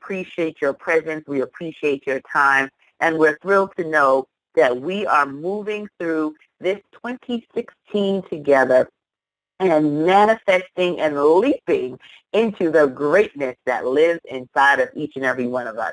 appreciate your presence. We appreciate your time. And we're thrilled to know that we are moving through this 2016 together and manifesting and leaping into the greatness that lives inside of each and every one of us.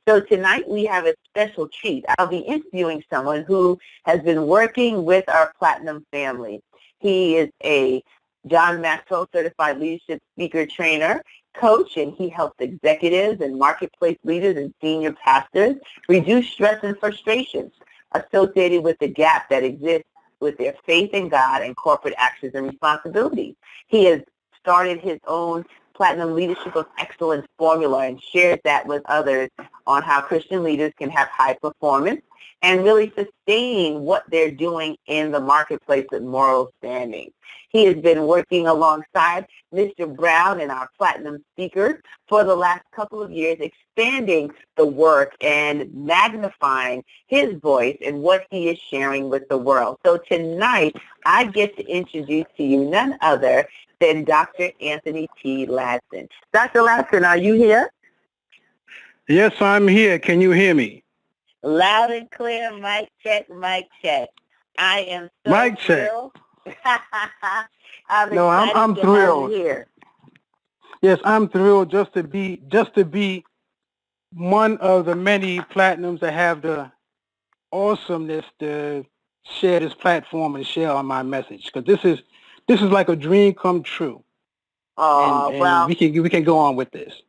So tonight we have a special treat. I'll be interviewing someone who has been working with our Platinum family. He is a John Maxwell Certified Leadership Speaker Trainer, coach, and he helps executives and marketplace leaders and senior pastors reduce stress and frustration associated with the gap that exists with their faith in God and corporate actions and responsibilities. He has started his own Platinum Leadership of Excellence formula and shares that with others on how Christian leaders can have high performance and really sustain what they're doing in the marketplace with moral standing. He has been working alongside Mr. Brown and our Platinum speakers for the last couple of years, expanding the work and magnifying his voice and what he is sharing with the world. So tonight, I get to introduce to you none other than Dr. Anthony T. Ladson. Dr. Ladson, are you here? Yes, I'm here. Can you hear me? Loud and clear, mic check, mic check. I am so mic thrilled. I'm thrilled. Here. Yes, I'm thrilled just to be one of the many platinums that have the awesomeness to share this platform and share on my message. Because this is like a dream come true. Oh, well, we can go on with this.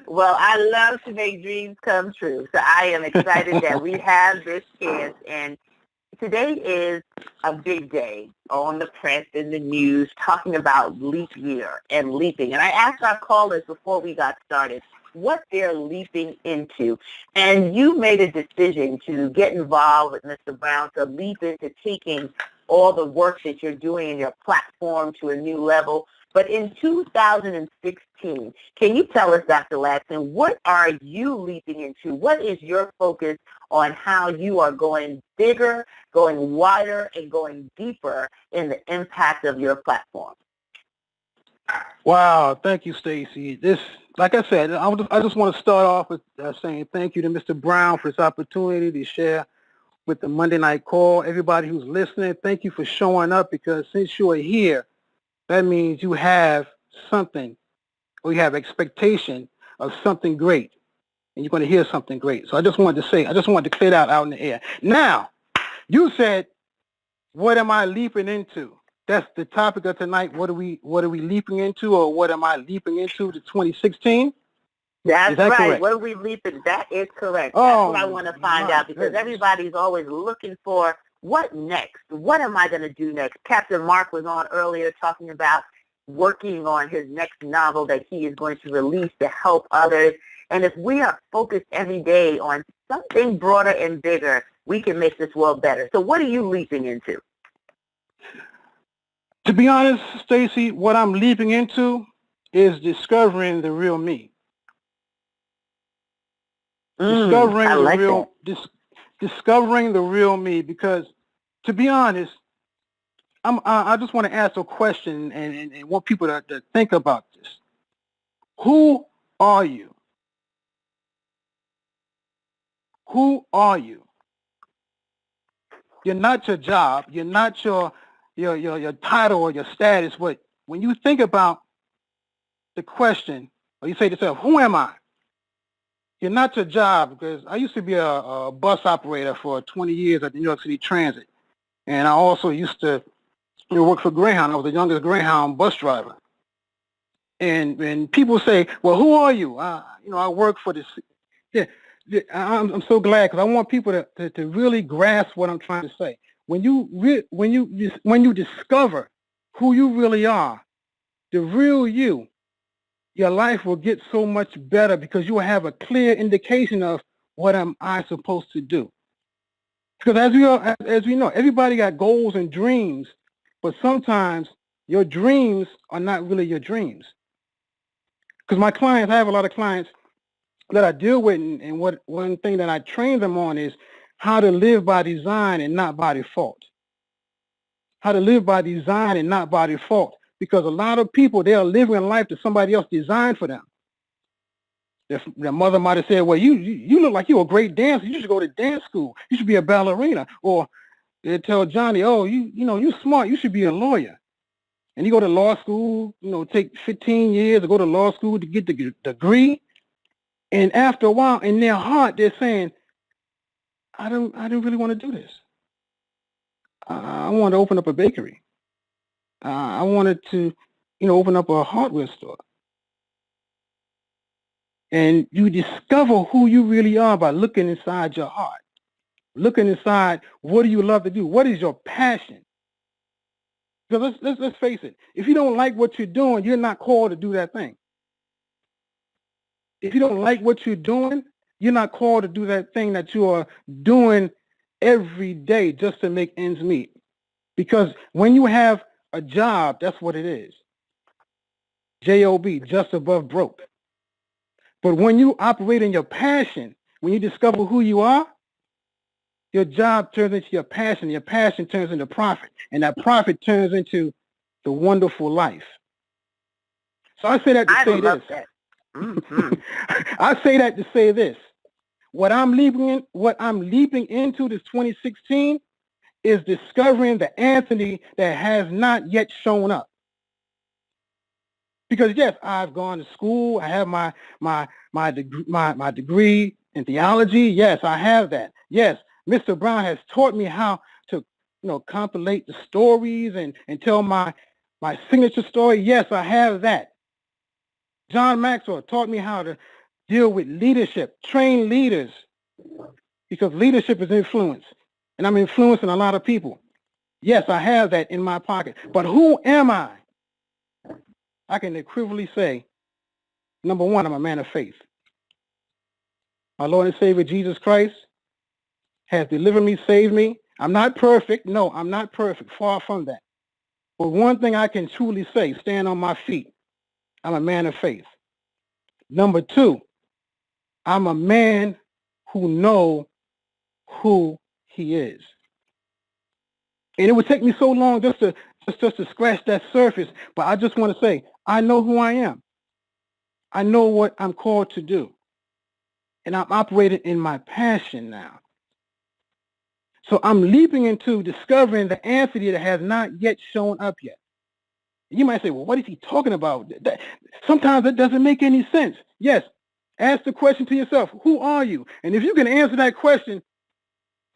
Well, I love to make dreams come true. So I am excited that we have this chance. And today is a big day on the press, in the news, talking about leap year and leaping. And I asked our callers before we got started what they're leaping into. And you made a decision to get involved with Mr. Brown to leap into taking all the work that you're doing in your platform to a new level. But in 2016, can you tell us, Dr. Ladson, what are you leaping into? What is your focus on how you are going bigger, going wider, and going deeper in the impact of your platform? Wow, thank you, Stacey. This, like I said, I just want to start off with saying thank you to Mr. Brown for this opportunity to share with the Monday Night Call. Everybody who's listening, thank you for showing up, because since you are here, that means you have something, or you have expectation of something great, and you're going to hear something great. So I just wanted to clear that out in the air. Now, you said, what am I leaping into? That's the topic of tonight. What are we leaping into, or what am I leaping into to 2016? That's that right. Correct? What are we leaping? That is correct. Oh, that's what I want to find out, because everybody's always looking for what next? What am I going to do next? Captain Mark was on earlier talking about working on his next novel that he is going to release to help others. And if we are focused every day on something broader and bigger, we can make this world better. So what are you leaping into? To be honest, Stacey, what I'm leaping into is discovering the real me. Discovering the real me, because to be honest, I just want to ask a question and want people to think about this. Who are you? Who are you? You're not your job. You're not your title or your status. But when you think about the question, or you say to yourself, who am I? You're not your job, because I used to be a bus operator for 20 years at the New York City Transit. And I also used to work for Greyhound. I was the youngest Greyhound bus driver. And people say, well, who are you? I work for this. Yeah, I'm so glad, because I want people to really grasp what I'm trying to say. When you discover who you really are, the real you, your life will get so much better, because you will have a clear indication of what am I supposed to do. Because as we know, everybody got goals and dreams, but sometimes your dreams are not really your dreams. Because I have a lot of clients that I deal with, and one thing that I train them on is how to live by design and not by default. How to live by design and not by default. Because a lot of people, they are living a life that somebody else designed for them. Their mother might have said, well, you look like you're a great dancer. You should go to dance school. You should be a ballerina. Or they tell Johnny, oh, you're smart. You should be a lawyer. And you go to law school, take 15 years to go to law school to get the degree. And after a while, in their heart, they're saying, I don't really want to do this. I want to open up a bakery. I wanted to, open up a hardware store. And you discover who you really are by looking inside your heart. Looking inside, what do you love to do? What is your passion? Because let's face it, if you don't like what you're doing, you're not called to do that thing. If you don't like what you're doing, you're not called to do that thing that you are doing every day just to make ends meet. Because when you have a job, that's what it is. J-O-B, just above broke. But when you operate in your passion, when you discover who you are, your job turns into your passion turns into profit, and that profit turns into the wonderful life. So I say that to say this. That. Mm-hmm. I say that to say this. What I'm leaping into this 2016 is discovering the Anthony that has not yet shown up. Because yes, I've gone to school. I have my degree in theology. Yes, I have that. Yes, Mr. Brown has taught me how to, compilate the stories and tell my signature story. Yes, I have that. John Maxwell taught me how to deal with leadership, train leaders, because leadership is influence, and I'm influencing a lot of people. Yes, I have that in my pocket. But who am I? I can equivocally say, number one, I'm a man of faith. My Lord and Savior Jesus Christ has delivered me, saved me. I'm not perfect. No, I'm not perfect. Far from that. But one thing I can truly say, stand on my feet, I'm a man of faith. Number two, I'm a man who knows who he is. And it would take me so long just to scratch that surface, but I just want to say, I know who I am. I know what I'm called to do. And I'm operating in my passion now. So I'm leaping into discovering the Anthony that has not yet shown up yet. You might say, well, what is he talking about? Sometimes it doesn't make any sense. Yes, ask the question to yourself, who are you? And if you can answer that question,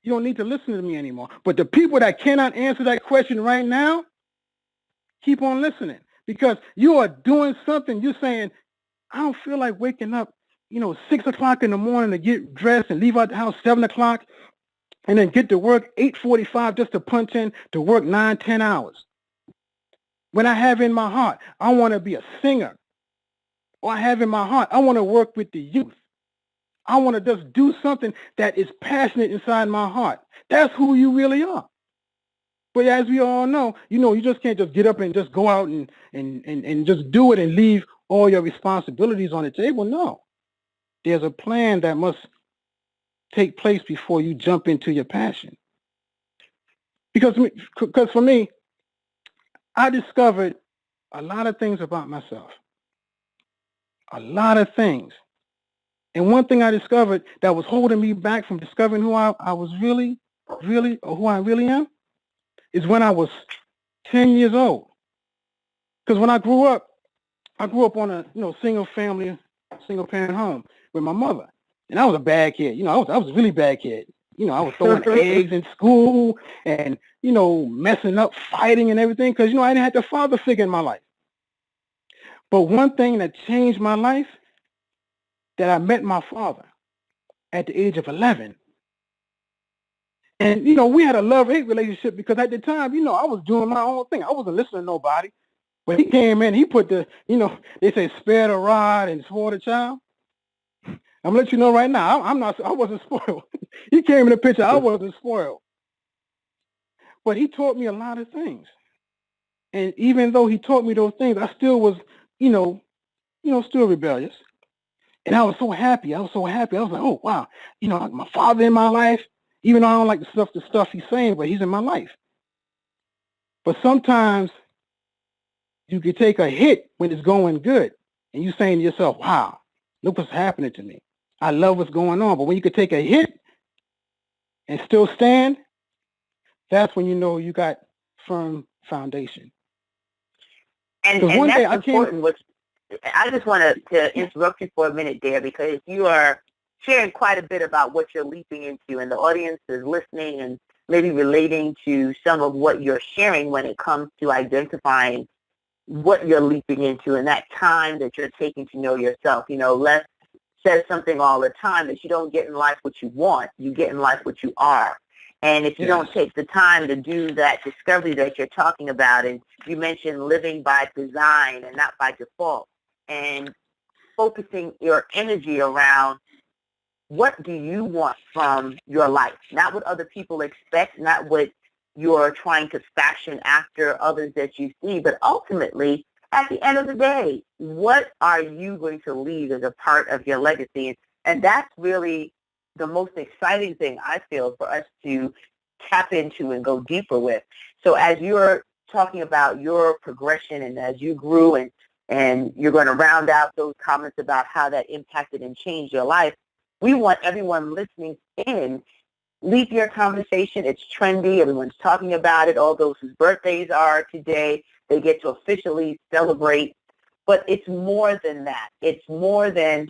you don't need to listen to me anymore. But the people that cannot answer that question right now, keep on listening, because you are doing something. You're saying, I don't feel like waking up, 6 o'clock in the morning to get dressed and leave out the house 7 o'clock and then get to work 8:45 just to punch in to work 9, 10 hours. When I have in my heart, I want to be a singer. Or I have in my heart, I want to work with the youth. I want to just do something that is passionate inside my heart. That's who you really are. But as we all know, you just can't just get up and just go out and just do it and leave all your responsibilities on the table. No. There's a plan that must take place before you jump into your passion. Because for me, I discovered a lot of things about myself. A lot of things. And one thing I discovered that was holding me back from discovering who I was really, or who I really am, is when I was 10 years old. Because when I grew up on a single parent home with my mother. And I was a bad kid. I was a really bad kid. I was throwing eggs in school and, messing up, fighting and everything, because, I didn't have the father figure in my life. But one thing that changed my life, that I met my father at the age of 11. And, we had a love-hate relationship because at the time, I was doing my own thing. I wasn't listening to nobody. But he came in, he put the, they say spare the rod and spoil the child. I'm going to let you know right now, I wasn't spoiled. He came in the picture, I wasn't spoiled. But he taught me a lot of things. And even though he taught me those things, I still was, still rebellious. And I was so happy. I was like, oh, wow. My father in my life, even though I don't like the stuff he's saying, but he's in my life. But sometimes you can take a hit when it's going good. And you're saying to yourself, wow, Look what's happening to me. I love what's going on. But when you could take a hit and still stand, that's when you know you got firm foundation. And that's important. I just want to interrupt you for a minute there, because you are sharing quite a bit about what you're leaping into, and the audience is listening and maybe relating to some of what you're sharing when it comes to identifying what you're leaping into and that time that you're taking to know yourself. You know, Les says something all the time, that you don't get in life what you want, you get in life what you are. And if you don't take the time to do that discovery that you're talking about, and you mentioned living by design and not by default, and focusing your energy around what do you want from your life, not what other people expect, not what you're trying to fashion after others that you see, but ultimately, at the end of the day, what are you going to leave as a part of your legacy? And that's really the most exciting thing, I feel, for us to tap into and go deeper with. So as you're talking about your progression and as you grew, and you're going to round out those comments about how that impacted and changed your life, we want everyone listening in, leap year conversation. It's trendy. Everyone's talking about it. All those whose birthdays are today, they get to officially celebrate. But it's more than that. It's more than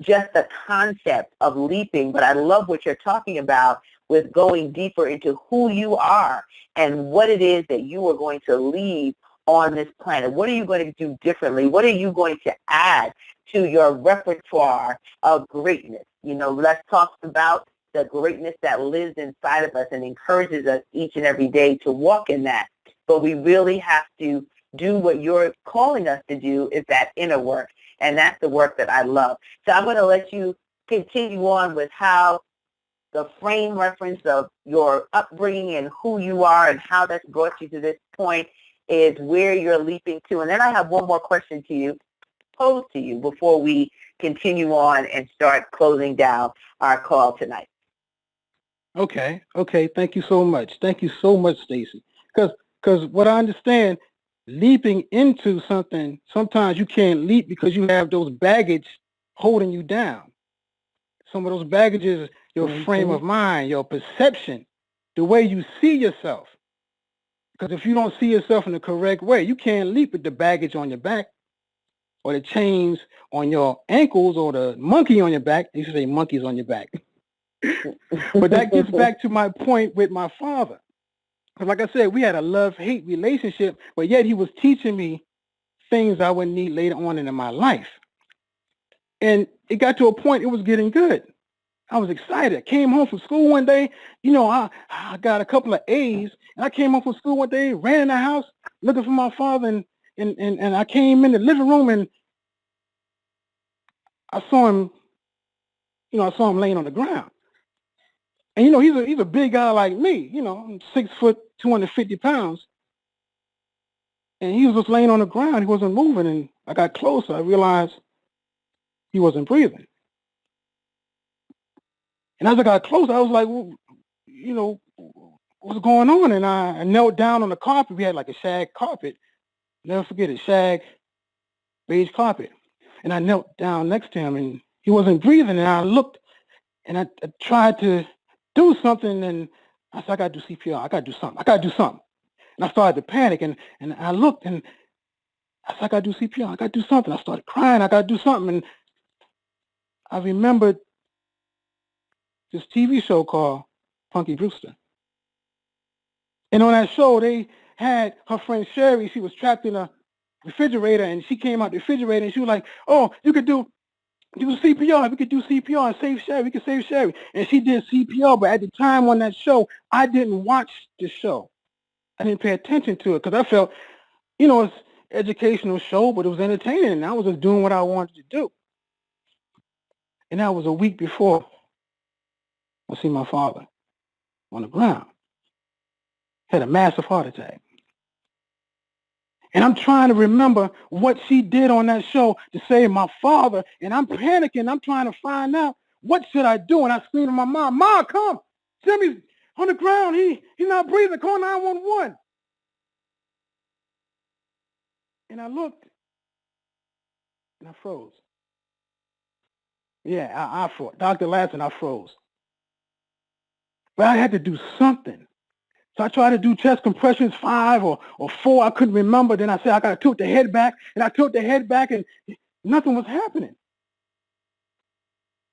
just the concept of leaping. But I love what you're talking about with going deeper into who you are and what it is that you are going to leave on this planet. What are you going to do differently? What are you going to add to your repertoire of greatness? You know, let's talk about the greatness that lives inside of us and encourages us each and every day to walk in that. But we really have to do what you're calling us to do, is that inner work. And that's the work that I love. So I'm going to let you continue on with how the frame reference of your upbringing and who you are and how that's brought you to this point is where you're leaping to. And then I have one more question to you, posed to you, before we continue on and start closing down our call tonight. Okay. Thank you so much. Thank you so much, Stacey. Because what I understand, leaping into something, sometimes you can't leap because you have those baggage holding you down. Some of those baggages, your frame of mind, your perception, the way you see yourself. Because if you don't see yourself in the correct way, you can't leap with the baggage on your back or the chains on your ankles or the monkey on your back. They used to say monkeys on your back. But that gets back to my point with my father. Because like I said, we had a love-hate relationship, but yet he was teaching me things I would need later on in my life. And it got to a point it was getting good. I was excited. I came home from school one day. You know, I got a couple of A's, and I came home from school one day, ran in the house looking for my father, and I came in the living room, and I saw him. You know, I saw him laying on the ground. And you know, he's a big guy like me. You know, I'm 6 foot, 250 pounds, and he was just laying on the ground. He wasn't moving, and I got closer. I realized he wasn't breathing. And as I got closer, I was like, well, you know, what's going on? And I knelt down on the carpet. We had like a shag carpet. Never forget it, shag beige carpet. And I knelt down next to him, and he wasn't breathing. And I looked, and I tried to do something, and I said, I got to do CPR. I got to do something. And I started to panic, and I looked, and I said, I got to do CPR. I got to do something. I started crying. I got to do something. And I remembered this TV show called Punky Brewster. And on that show, they had her friend Sherry. She was trapped in a refrigerator, and she came out the refrigerator, and she was like, oh, you could do CPR. We could do CPR and save Sherry. We could save Sherry. And she did CPR, but at the time on that show, I didn't watch the show. I didn't pay attention to it because I felt, you know, it's an educational show, but it was entertaining, and I was just doing what I wanted to do. And that was a week before I see my father on the ground. Had a massive heart attack. And I'm trying to remember what she did on that show to save my father, and I'm panicking. I'm trying to find out what should I do. And I screamed to my mom, Mom, come. Jimmy's on the ground. He's not breathing. Call 911. And I looked, and I froze. Yeah, I froze. Dr. Ladson, I froze. But I had to do something. So I tried to do chest compressions 5 or 4. I couldn't remember. Then I said, I got to tilt the head back. And I tilted the head back and nothing was happening.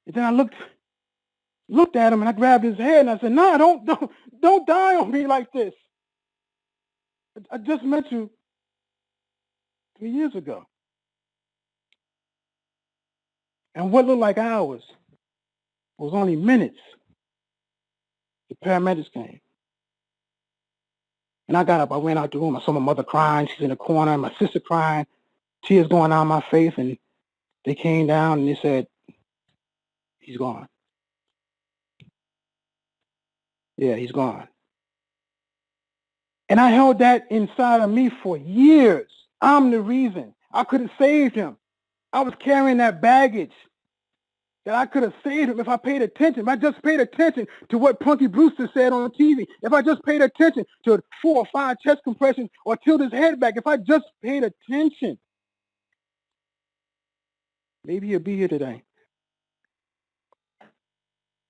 And then I looked at him and I grabbed his head and I said, "No, don't die on me like this. I just met you 3 years ago." And what looked like hours was only minutes. The paramedics came. And I got up. I went out the room. I saw my mother crying. She's in the corner. My sister crying. Tears going down my face. And they came down and they said, "He's gone." Yeah, he's gone. And I held that inside of me for years. I'm the reason. I could have saved him. I was carrying that baggage that I could have saved him if I paid attention. If I just paid attention to what Punky Brewster said on TV. If I just paid attention to 4 or 5 chest compressions or tilt his head back. If I just paid attention, maybe he'll be here today.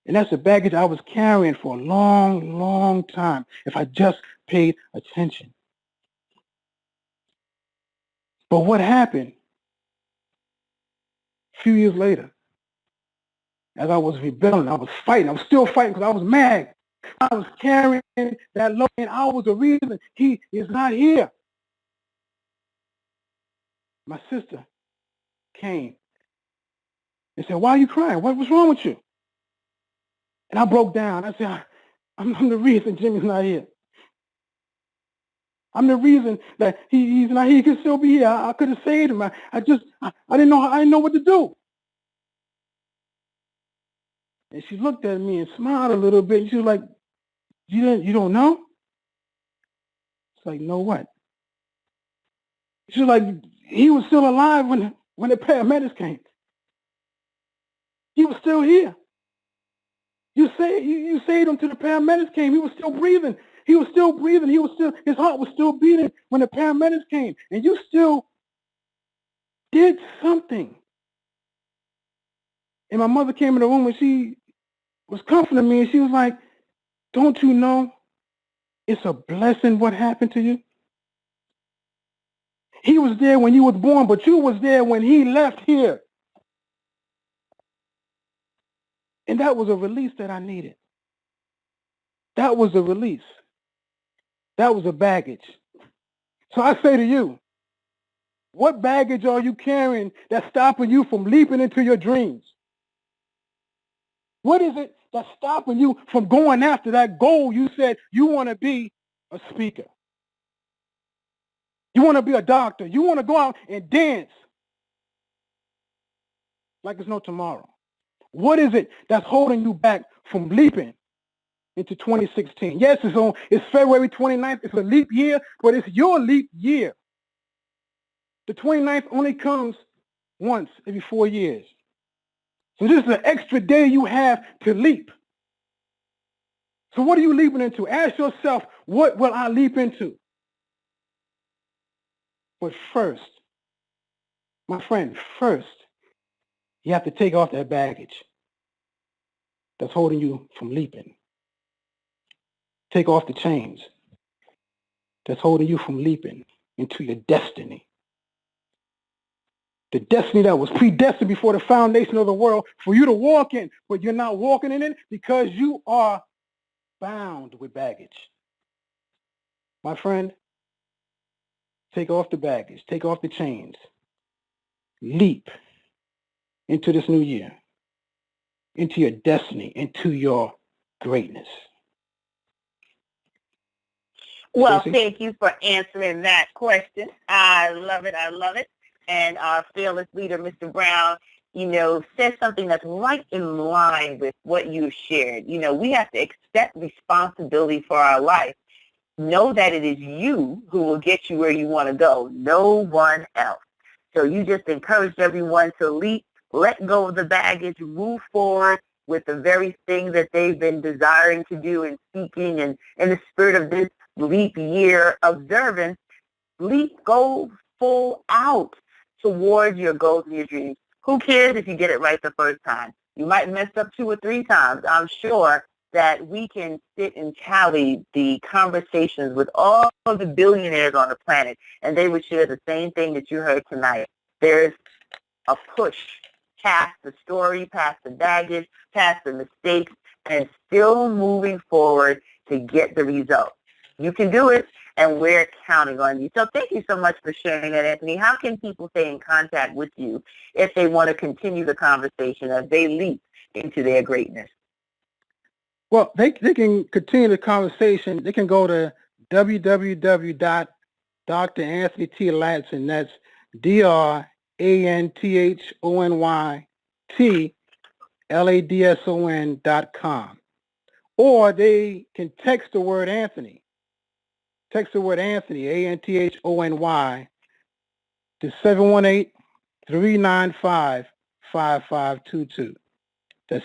And that's the baggage I was carrying for a long, long time if I just paid attention. But what happened a few years later, as I was rebelling, I was fighting. I was still fighting because I was mad. I was carrying that load, and I was the reason he is not here. My sister came and said, "Why are you crying? What's wrong with you?" And I broke down. I said, I'm the reason Jimmy's not here. I'm the reason that he's not here. He could still be here. I could have saved him. I didn't know what to do. And she looked at me and smiled a little bit. And she was like, you don't know? It's like, "No what?" She was like, "He was still alive when the paramedics came. He was still here. You saved him till the paramedics came. He was still breathing. He was still breathing. His heart was still beating when the paramedics came. And you still did something." And my mother came in the room and she was comforting me and she was like, "Don't you know it's a blessing what happened to you? He was there when you was born, but you was there when he left here." And that was a release that I needed. That was a release. That was a baggage. So I say to you, what baggage are you carrying that's stopping you from leaping into your dreams? What is it that's stopping you from going after that goal? You said you want to be a speaker. You want to be a doctor. You want to go out and dance like there's no tomorrow. What is it that's holding you back from leaping into 2016? Yes, it's February 29th. It's a leap year, but it's your leap year. The 29th only comes once every 4 years. So this is an extra day you have to leap. So what are you leaping into? Ask yourself, what will I leap into? But first, my friend, you have to take off that baggage that's holding you from leaping. Take off the chains that's holding you from leaping into your destiny. The destiny that was predestined before the foundation of the world for you to walk in, but you're not walking in it because you are bound with baggage. My friend, take off the baggage, take off the chains, leap into this new year, into your destiny, into your greatness. Well, Stacey? thank you for answering that question. I love it. And our fearless leader, Mr. Brown, said something that's right in line with what you shared. We have to accept responsibility for our life. Know that it is you who will get you where you want to go, no one else. So you just encouraged everyone to leap, let go of the baggage, move forward with the very thing that they've been desiring to do and seeking, and in the spirit of this leap year observance, leap, go full out towards your goals and your dreams. Who cares if you get it right the first time? You might mess up 2 or 3 times. I'm sure that we can sit and tally the conversations with all of the billionaires on the planet, and they would share the same thing that you heard tonight. There's a push past the story, past the baggage, past the mistakes, and still moving forward to get the result. You can do it, and we're counting on you. So thank you so much for sharing that, Anthony. How can people stay in contact with you if they want to continue the conversation as they leap into their greatness? Well, they can continue the conversation. They can go to www.dranthonytladson. That's DrAnthonyTladson.com. Or they can text the word Anthony. Text the word Anthony, Anthony, to 718-395-5522. That's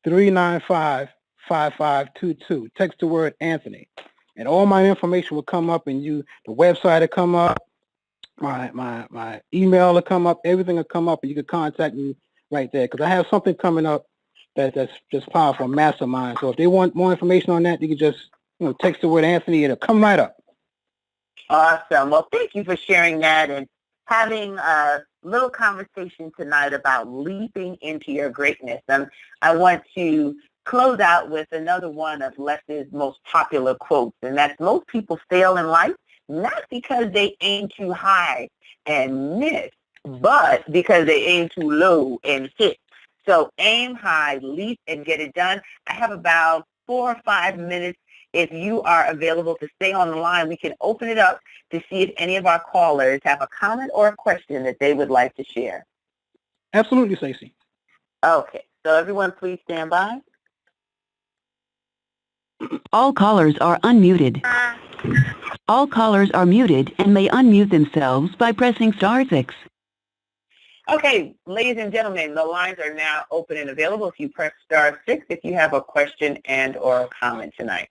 718-395-5522. Text the word Anthony. And all my information will come up, and the website will come up, my email will come up, everything will come up, and you can contact me right there. Because I have something coming up that's just powerful, mastermind. So if they want more information on that, you can just text the word Anthony. It'll come right up. Awesome. Well, thank you for sharing that and having a little conversation tonight about leaping into your greatness. I want to close out with another one of Les's most popular quotes, and that's most people fail in life not because they aim too high and miss, but because they aim too low and hit. So aim high, leap, and get it done. I have about 4 or 5 minutes. If you are available to stay on the line, we can open it up to see if any of our callers have a comment or a question that they would like to share. Absolutely, Stacey. Okay. So everyone, please stand by. All callers are unmuted. All callers are muted and may unmute themselves by pressing *6. Okay, ladies and gentlemen, the lines are now open and available. If you press *6, if you have a question and or a comment tonight.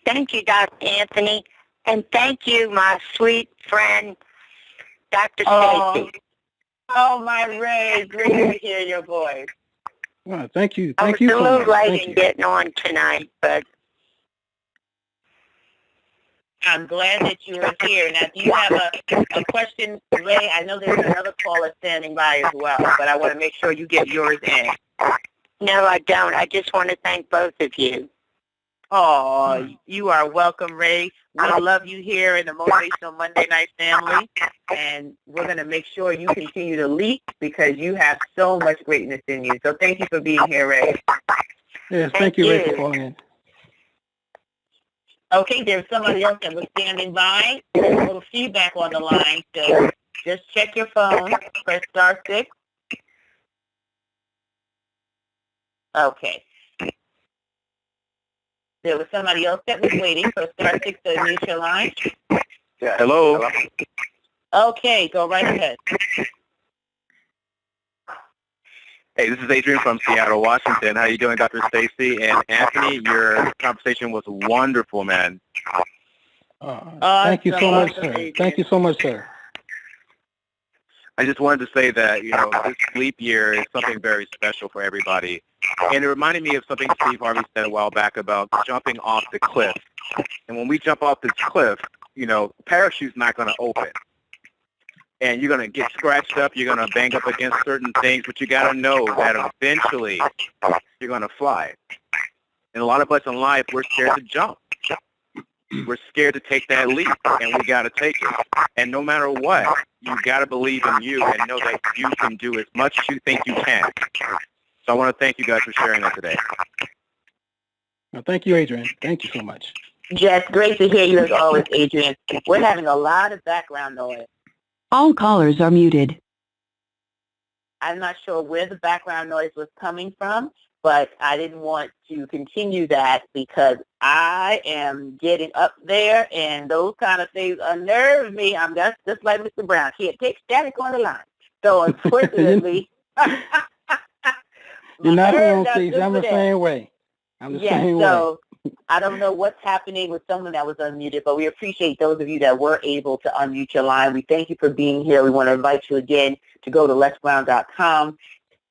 Thank you, Dr. Anthony, and thank you, my sweet friend, Dr. Stacey. Oh, my Ray, great to hear your voice. Well, thank you. I Thank was you a so little much. late Thank in you. getting on tonight, but I'm glad that you are here. Now, do you have a question, Ray? I know there's another caller standing by as well, but I want to make sure you get yours in. no, I don't. I just want to thank both of you. Oh, you are welcome, Ray. We love you here in the Motivational Monday Night family, and we're going to make sure you continue to leap because you have so much greatness in you. So thank you for being here, Ray. Yes, thank you, Ray, for calling in. Okay, there's somebody else that was standing by. There's a little feedback on the line, so just check your phone, press *6. Okay. There was somebody else that was waiting, so *6 to unmute your line. Yeah, hello. Okay, go right ahead. Hey, this is Adrian from Seattle, Washington. How you doing, Dr. Stacey? And Anthony, your conversation was wonderful, man. Thank you so much, sir. Adrian. Thank you so much, sir. I just wanted to say that, this leap year is something very special for everybody. And it reminded me of something Steve Harvey said a while back about jumping off the cliff. And when we jump off this cliff, parachute's not going to open. And you're going to get scratched up. You're going to bang up against certain things. But you got to know that eventually you're going to fly. And a lot of us in life, we're scared to jump. We're scared to take that leap, and we got to take it. And no matter what, you got to believe in you and know that you can do as much as you think you can. So I want to thank you guys for sharing that today. Well, thank you, Adrian. Thank you so much. Yes, great to hear you as always, Adrian. We're having a lot of background noise. All callers are muted. I'm not sure where the background noise was coming from, but I didn't want to continue that because I am getting up there and those kind of things unnerve me. I'm just like Mr. Brown. Can't take static on the line. So unfortunately, You're not alone, Steve. I'm the same way. I'm the same way. I don't know what's happening with someone that was unmuted, but we appreciate those of you that were able to unmute your line. We thank you for being here. We want to invite you again to go to letsbrown.com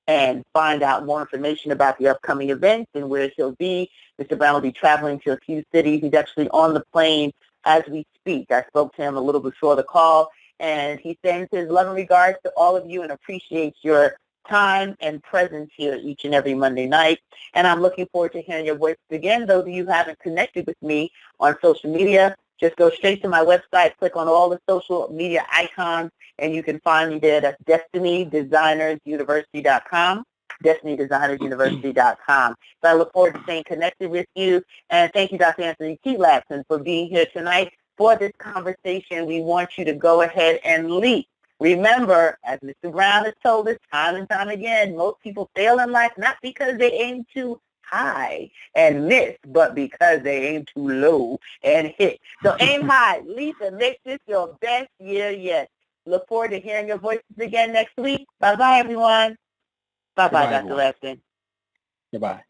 and find out more information about the upcoming events and where he'll be. Mr. Brown will be traveling to a few cities. He's actually on the plane as we speak. I spoke to him a little before the call, and he sends his love and regards to all of you and appreciates your time and presence here each and every Monday night. And I'm looking forward to hearing your voices again. Those of you who haven't connected with me on social media, just go straight to my website, click on all the social media icons, and you can find me there. That's DestinyDesignersUniversity.com, DestinyDesignersUniversity.com. So I look forward to staying connected with you. And thank you, Dr. Anthony T. Ladson, for being here tonight for this conversation. We want you to go ahead and leap. Remember, as Mr. Brown has told us time and time again, most people fail in life not because they aim too high and miss, but because they aim too low and hit. So aim high, leap, and make this your best year yet. Look forward to hearing your voices again next week. Bye-bye, everyone. Bye-bye, Dr. Ladson. Goodbye.